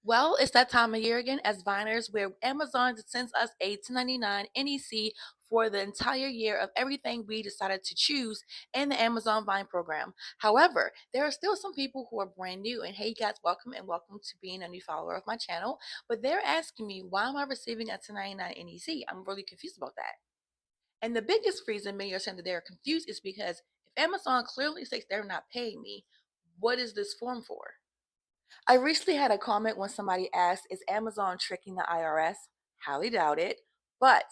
Well, it's that time of year again as Viners where Amazon sends us a 1099 NEC for the entire year of everything we decided to choose in the Amazon Vine program. However, there are still some people who are brand new, and hey guys, welcome and welcome to being a new follower of my channel. But they're asking me, why am I receiving a 1099 NEC? I'm really confused about that. And the biggest reason many are saying that they're confused is because if Amazon clearly states they're not paying me, what is this form for? I recently had a comment when somebody asked, is Amazon tricking the IRS? Highly doubt it. But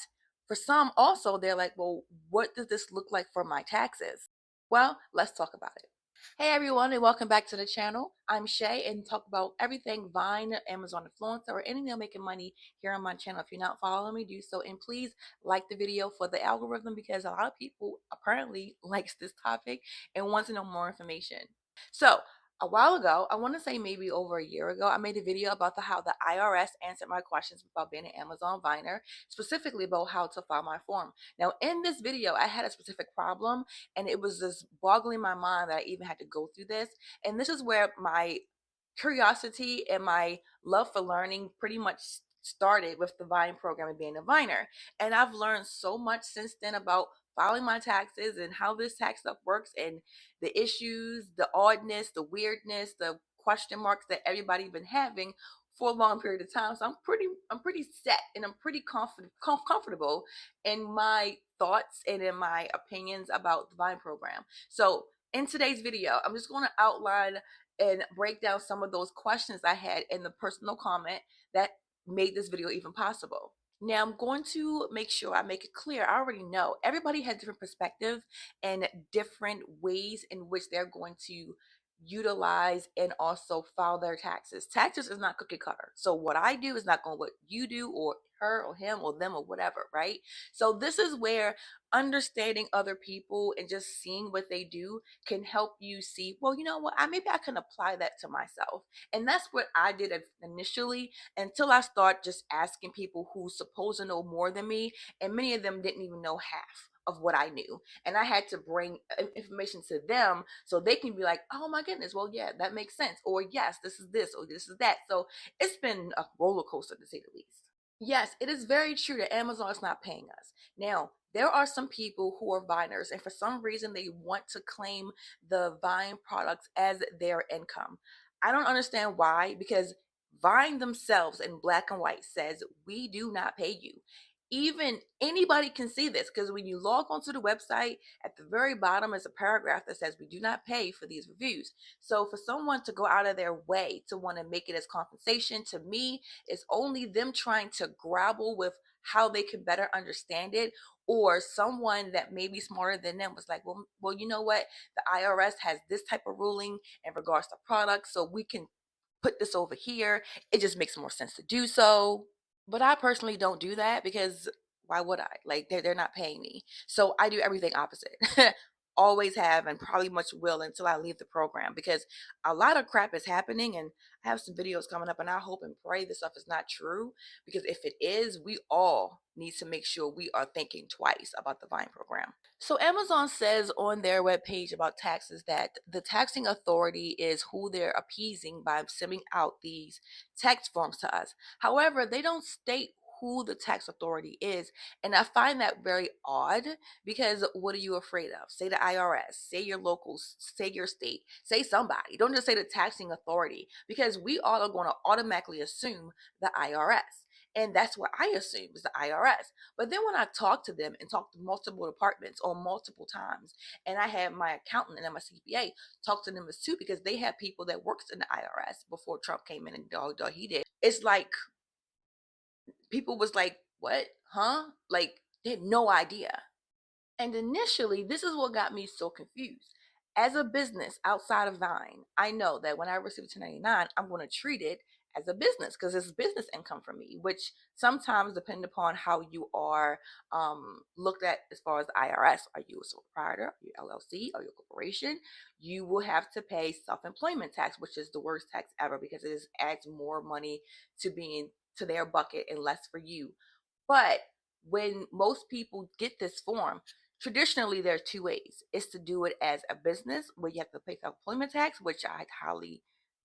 for some also, they're like, well, what does this look like for my taxes? Well, let's talk about it. Hey everyone, and welcome back to the channel. I'm Shay and talk about everything Vine, Amazon influencer, or anything making money here on my channel. If you're not following me, do so, and please like the video for the algorithm because a lot of people apparently likes this topic and wants to know more information. So a while ago, I want to say maybe over a year ago, I made a video about how the IRS answered my questions about being an Amazon Viner, specifically about how to file my form. Now, in this video, I had a specific problem, and it was just boggling my mind that I even had to go through this. And this is where my curiosity and my love for learning pretty much started with the Vine program and being a Viner. And I've learned so much since then about filing my taxes and how this tax stuff works and the issues, the oddness, the weirdness, the question marks that everybody's been having for a long period of time. So I'm pretty set and I'm pretty comfortable in my thoughts and in my opinions about the Vine program. So in today's video, I'm just going to outline and break down some of those questions I had in the personal comment that made this video even possible. Now I'm going to make sure I make it clear. I already know everybody has different perspective and different ways in which they're going to utilize and also file their taxes. Taxes is not cookie cutter. So what I do is not going what you do or her or him or them or whatever, right? So this is where understanding other people and just seeing what they do can help you see, well, you know what, maybe I can apply that to myself. And that's what I did initially until I start just asking people who supposed to know more than me, and many of them didn't even know half of what I knew. And I had to bring information to them so they can be like, oh my goodness, well, yeah, that makes sense. Or yes, this is this, or this is that. So it's been a roller coaster to say the least. Yes, it is very true that Amazon is not paying us. Now, there are some people who are Viners, and for some reason they want to claim the Vine products as their income. I don't understand why, because Vine themselves in black and white says, we do not pay you. Even anybody can see this because when you log onto the website, at the very bottom is a paragraph that says, we do not pay for these reviews. So for someone to go out of their way to want to make it as compensation, to me, it's only them trying to grapple with how they can better understand it, or someone that may be smarter than them was like, well, you know what? The IRS has this type of ruling in regards to products, so we can put this over here. It just makes more sense to do so. But I personally don't do that because why would I? Like they're not paying me. So I do everything opposite. Always have and probably much will until I leave the program because a lot of crap is happening and I have some videos coming up and I hope and pray this stuff is not true because if it is, we all need to make sure we are thinking twice about the Vine program. So Amazon says on their webpage about taxes that the taxing authority is who they're appeasing by sending out these tax forms to us. However, they don't state who the tax authority is. And I find that very odd because what are you afraid of? Say the IRS, say your locals, say your state, say somebody. Don't just say the taxing authority because we all are going to automatically assume the IRS. And that's what I assume is the IRS. But then when I talk to them and talk to multiple departments on multiple times, and I had my accountant and my CPA talk to them as too because they had people that works in the IRS before Trump came in and dog he did. It's like people was like, what? Huh? Like they had no idea. And initially, this is what got me so confused. As a business outside of Vine, I know that when I receive 1099, I'm going to treat it as a business because it's business income for me, which sometimes depend upon how you are looked at as far as the IRS. Are you a sole proprietor? Are you LLC? Are you a corporation? You will have to pay self-employment tax, which is the worst tax ever because it just adds more money to being to their bucket and less for you. But when most people get this form, traditionally there are two ways. It's to do it as a business where you have to pay self-employment tax, which I highly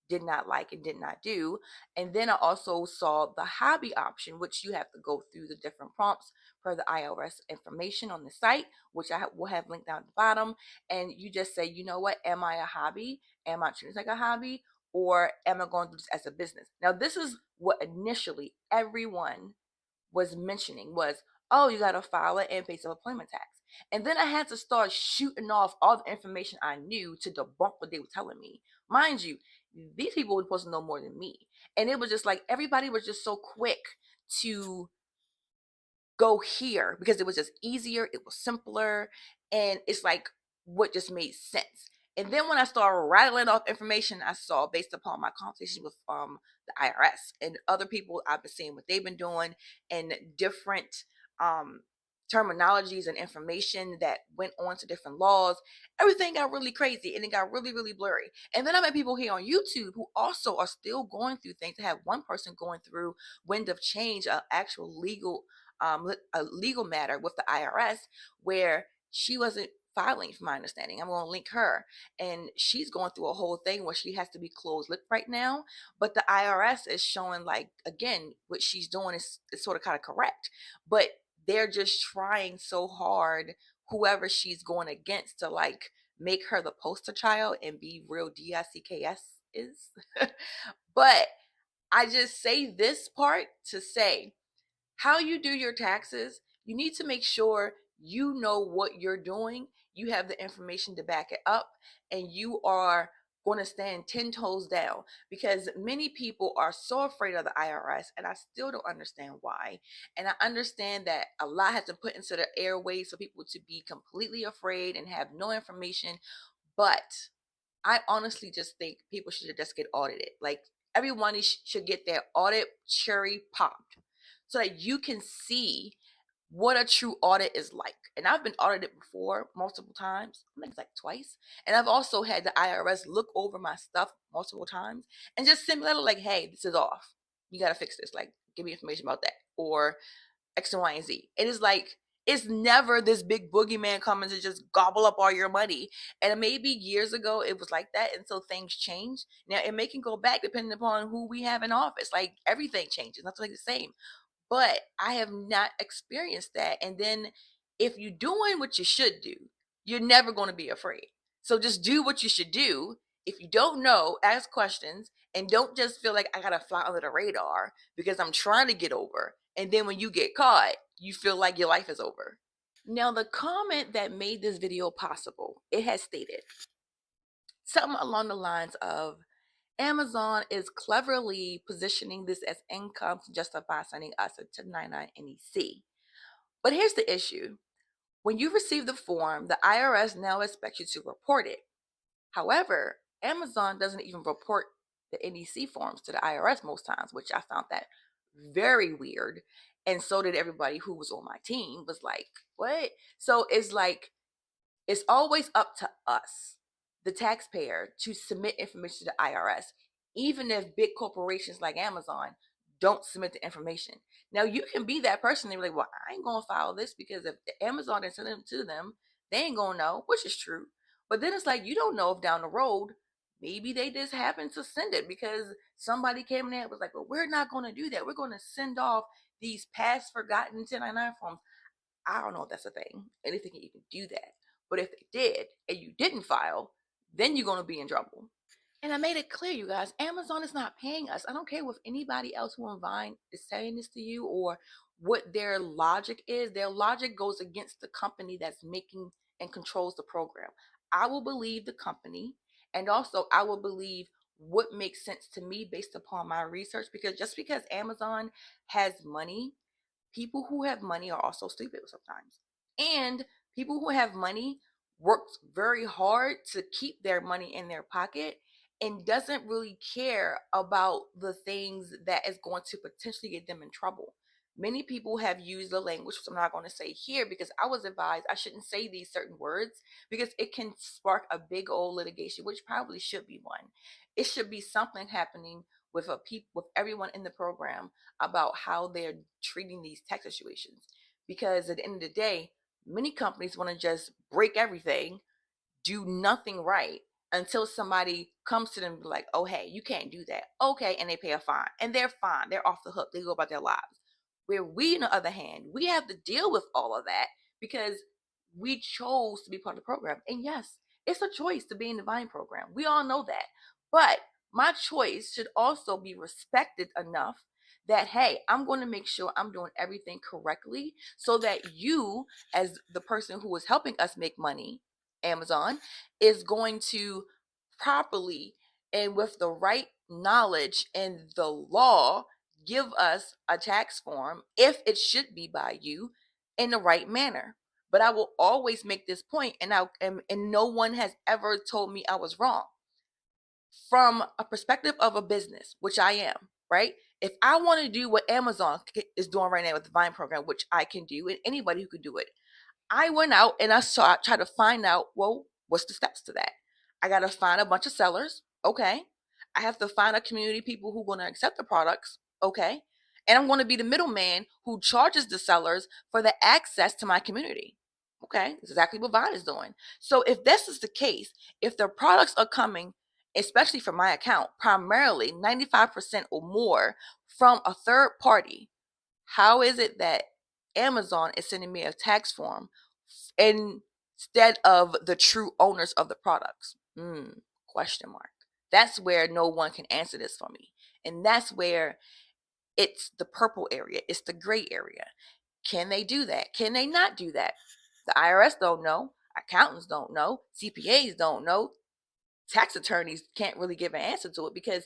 did not like and did not do. And then I also saw the hobby option, which you have to go through the different prompts per the IRS information on the site, which will have linked down at the bottom. And you just say, you know what, am I a hobby? Am I treating this like a hobby? Or am I going to do this as a business? Now, this is what initially everyone was mentioning was, oh, you got to file an and pay some employment tax. And then I had to start shooting off all the information I knew to debunk what they were telling me. Mind you, these people were supposed to know more than me. And it was just like everybody was just so quick to go here because it was just easier, it was simpler, and it's like what just made sense. And then when I started rattling off information I saw based upon my conversation with the IRS and other people, I've been seeing what they've been doing and different um terminologies and information that went on to different laws, everything got really crazy and it got really, really blurry. And then I met people here on YouTube who also are still going through things. I have one person going through Wind of Change, an actual a legal matter with the IRS where she wasn't filing, from my understanding. I'm going to link her, and she's going through a whole thing where she has to be closed lipped right now. But the IRS is showing, like, again, what she's doing is sort of kind of correct, but they're just trying so hard, whoever she's going against, to like make her the poster child and be real DICKS is. But I just say this part to say, how you do your taxes, you need to make sure you know what you're doing, you have the information to back it up, and you are going to stand 10 toes down, because many people are so afraid of the IRS, and I still don't understand why. And I understand that a lot has been put into the airways for people to be completely afraid and have no information, but I honestly just think people should just get audited. Like, everyone should get their audit cherry popped so that you can see what a true audit is like. And I've been audited before multiple times. I think it's like twice. And I've also had the IRS look over my stuff multiple times and just send me a letter like, hey, this is off. You got to fix this. Like, give me information about that. Or X and Y and Z. It is like, it's never this big boogeyman coming to just gobble up all your money. And maybe years ago it was like that, and so things change. Now it may can go back depending upon who we have in office. Like, everything changes, nothing like the same. But I have not experienced that. And then if you're doing what you should do, you're never going to be afraid. So just do what you should do. If you don't know, ask questions, and don't just feel like I got to fly under the radar because I'm trying to get over. And then when you get caught, you feel like your life is over. Now, the comment that made this video possible, it has stated something along the lines of, Amazon is cleverly positioning this as income to justify sending us a 1099 NEC. But here's the issue. When you receive the form, the IRS now expects you to report it. However, Amazon doesn't even report the NEC forms to the IRS most times, which I found that very weird. And so did everybody who was on my team, was like, what? So it's like, it's always up to us, the taxpayer, to submit information to the IRS, even if big corporations like Amazon don't submit the information. Now, you can be that person. They're like, well, I ain't going to file this because if Amazon didn't send them to them, they ain't going to know, which is true. But then it's like, you don't know if down the road, maybe they just happened to send it because somebody came in there and was like, well, we're not going to do that. We're going to send off these past forgotten 1099 forms. I don't know if that's a thing, and if they can even do that. But if they did and you didn't file, then you're going to be in trouble. And I made it clear, you guys, Amazon is not paying us. I don't care what anybody else who on Vine is saying this to you or what their logic is. Their logic goes against the company that's making and controls the program. I will believe the company, and also I will believe what makes sense to me based upon my research, because just because Amazon has money, people who have money are also stupid sometimes. And people who have money work very hard to keep their money in their pocket and doesn't really care about the things that is going to potentially get them in trouble. Many people have used the language, which I'm not going to say here because I was advised I shouldn't say these certain words because it can spark a big old litigation, which probably should be one. It should be something happening with with everyone in the program about how they're treating these tax situations. Because at the end of the day, many companies want to just break everything, do nothing right, until somebody comes to them and be like, oh, hey, you can't do that. Okay. And they pay a fine and they're fine. They're off the hook. They go about their lives. Where we, on the other hand, we have to deal with all of that because we chose to be part of the program. And yes, it's a choice to be in the Vine program. We all know that. But my choice should also be respected enough that, hey, I'm going to make sure I'm doing everything correctly so that you, as the person who is helping us make money, Amazon, is going to properly and with the right knowledge and the law give us a tax form if it should be by you in the right manner. But I will always make this point, and no one has ever told me I was wrong. From a perspective of a business, which I am, right? If I want to do what Amazon is doing right now with the Vine program, which I can do, and anybody who could do it, I went out and tried to find out, well, what's the steps to that? I got to find a bunch of sellers. Okay. I have to find a community of people who are going to accept the products. Okay. And I'm going to be the middleman who charges the sellers for the access to my community. Okay. That's exactly what Vine is doing. So if this is the case, if the products are coming, especially from my account, primarily 95% or more from a third party, how is it that Amazon is sending me a tax form instead of the true owners of the products? Question mark. That's where no one can answer this for me. And that's where it's the purple area. It's the gray area. Can they do that? Can they not do that? The IRS don't know. Accountants don't know. CPAs don't know. Tax attorneys can't really give an answer to it because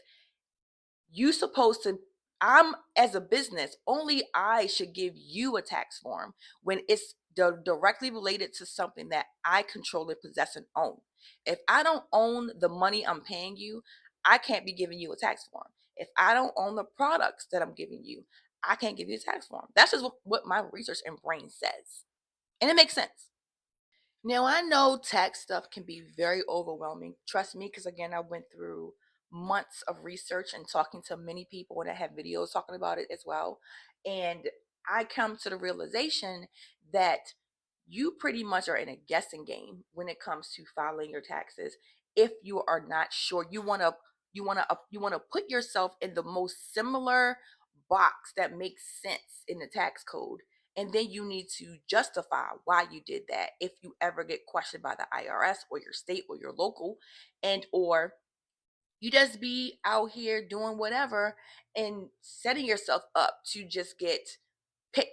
you supposed to, I'm as a business, only I should give you a tax form when it's directly related to something that I control and possess and own. If I don't own the money I'm paying you, I can't be giving you a tax form. If I don't own the products that I'm giving you, I can't give you a tax form. That's just what my research and brain says, and it makes sense. Now, I know tax stuff can be very overwhelming. Trust me, because again, I went through months of research and talking to many people that have videos talking about it as well. And I come to the realization that you pretty much are in a guessing game when it comes to filing your taxes. If you are not sure, you want to put yourself in the most similar box that makes sense in the tax code, and then you need to justify why you did that if you ever get questioned by the IRS or your state or your local, and or you just be out here doing whatever and setting yourself up to just get picked.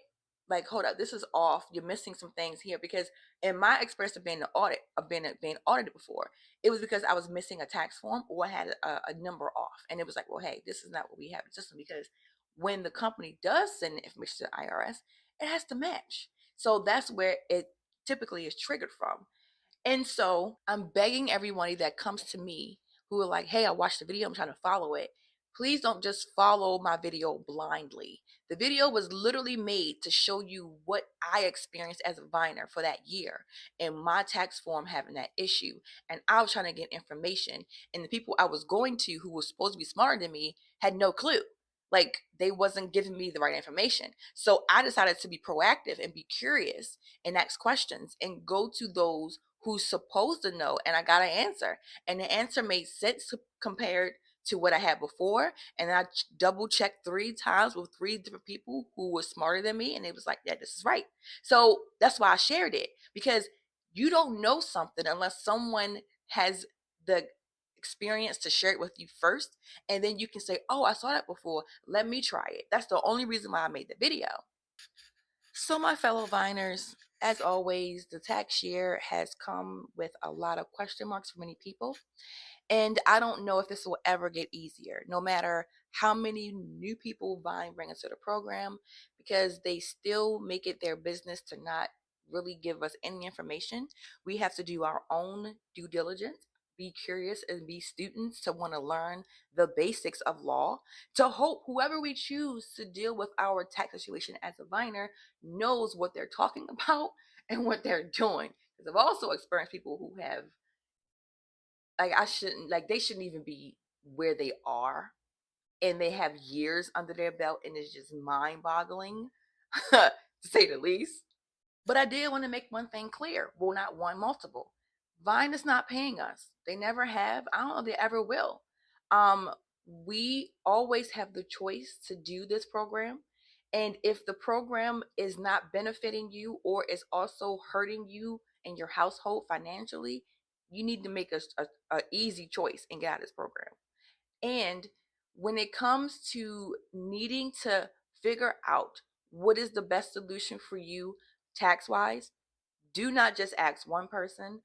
Like, hold up, this is off. You're missing some things here. Because in my experience of being an audit, of being audited before, it was because I was missing a tax form or I had a number off, and it was like, well, hey, this is not what we have in the system. Because when the company does send the information to the IRS, it has to match. So that's where it typically is triggered from. And so I'm begging everybody that comes to me who are like, hey, I watched the video, I'm trying to follow it. Please don't just follow my video blindly. The video was literally made to show you what I experienced as a viner for that year and my tax form having that issue. And I was trying to get information. And the people I was going to who was supposed to be smarter than me had no clue. Like, they wasn't giving me the right information. So I decided to be proactive and be curious and ask questions and go to those who's supposed to know, and I got an answer, and the answer made sense compared to what I had before. And I double checked 3 times with 3 different people who were smarter than me, and it was like, yeah, this is right. So that's why I shared it, because you don't know something unless someone has the experience to share it with you first, and then you can say, oh, I saw that before, let me try it. That's the only reason why I made the video. So, my fellow Viners, as always, the tax year has come with a lot of question marks for many people. And I don't know if this will ever get easier, no matter how many new people Vine bring into the program, because they still make it their business to not really give us any information. We have to do our own due diligence, be curious, and be students to want to learn the basics of law, to hope whoever we choose to deal with our tax situation as a Viner knows what they're talking about and what they're doing. Because I've also experienced people who have, like, they shouldn't even be where they are, and they have years under their belt, and it's just mind-boggling to say the least. But I did want to make one thing clear. Well, not one, multiple. Vine is not paying us. They never have. I don't know if they ever will. Um, we always have the choice to do this program. And if the program is not benefiting you or is also hurting you and your household financially, you need to make a easy choice and get out of this program. And when it comes to needing to figure out what is the best solution for you tax wise, do not just ask one person.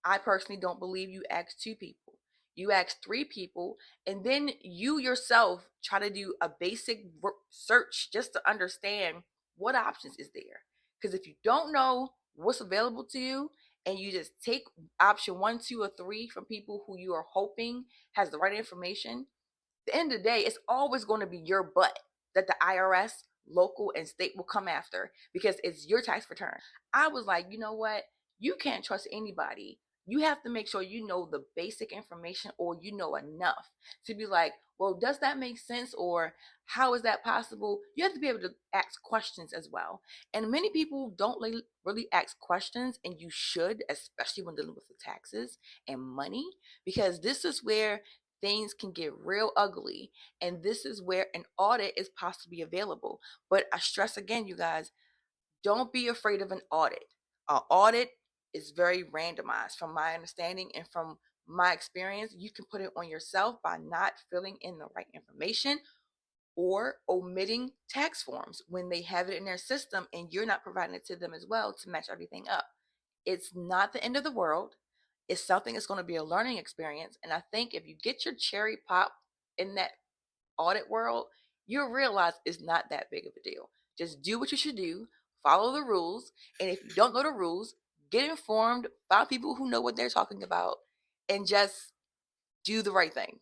I personally don't believe you ask two people. You ask three people, and then you yourself try to do a basic search just to understand what options is there. Because if you don't know what's available to you, and you just take option one, two, or three from people who you are hoping has the right information, the end of the day, it's always going to be your butt that the IRS, local, and state will come after because it's your tax return. I was like, you know what? You can't trust anybody. You have to make sure you know the basic information or you know enough to be like, well, does that make sense? Or how is that possible? You have to be able to ask questions as well. And many people don't really ask questions, and you should, especially when dealing with the taxes and money, because this is where things can get real ugly. And this is where an audit is possibly available. But I stress again, you guys, don't be afraid of an audit. An audit is very randomized from my understanding and from my experience. You can put it on yourself by not filling in the right information or omitting tax forms when they have it in their system and you're not providing it to them as well to match everything up. It's not the end of the world. It's something that's going to be a learning experience. And I think if you get your cherry pop in that audit world, you'll realize it's not that big of a deal. Just do what you should do, follow the rules. And if you don't know the rules, get informed, find people who know what they're talking about, and just do the right thing.